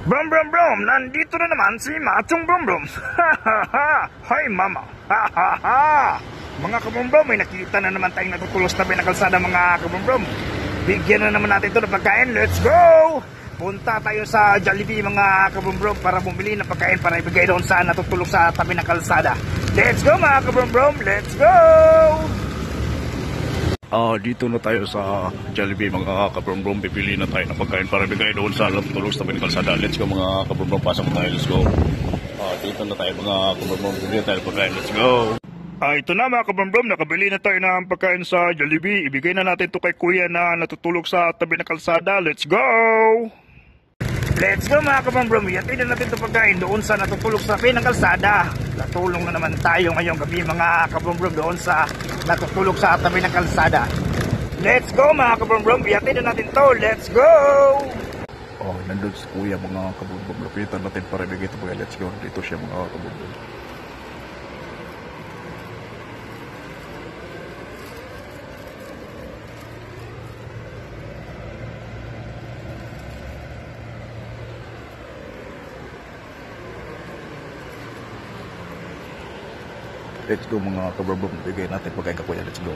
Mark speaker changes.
Speaker 1: Brum brum brum, nandito na naman si Machong Brum Brum. Hi mama. Mga kabrum brum, may nakita na naman tayong natutulos tabi ng kalsada mga kabrum brum. Bigyan na naman natin ito ng pagkain. Let's go! Punta tayo sa Jollibee mga kabrum brum para bumili ng pagkain para ibigay doon sa natutulog sa tabi ng kalsada. Let's go mga kabrum brum, let's go!
Speaker 2: Dito na tayo sa Jollibee mga kabrum-brum. Bibili na tayo ng pagkain para bigay doon sa natutulog sa tabi ng kalsada. Let's go mga kabrum-brum, pasok tayo, let's go. Dito na tayo mga kabrum-brum, bibili na tayo ng pagkain, let's go.
Speaker 1: Ito na mga kabrum-brum, nakabili na tayo ng pagkain sa Jollibee. Ibigay na natin ito kay kuya na natutulog sa tabi ng kalsada. Let's go! Let's go mga kabrum-brum, ihatid na natin ito pagkain doon sa natutulog sa tabi ng kalsada. Natulong na naman tayo ngayong gabi mga kabrum-brum doon sa natutulog sa tabi ng kalsada. Let's go mga kabrum-brum, ihatid na natin to. Let's go!
Speaker 2: Nandun si kuya mga kabrum-brum. Lapitan natin para bigay ito pagkain, let's go. Dito siya mga kabrum-brum. Let's go mga kabrum-brum, bigay natin pagkain ka kuya, let's go.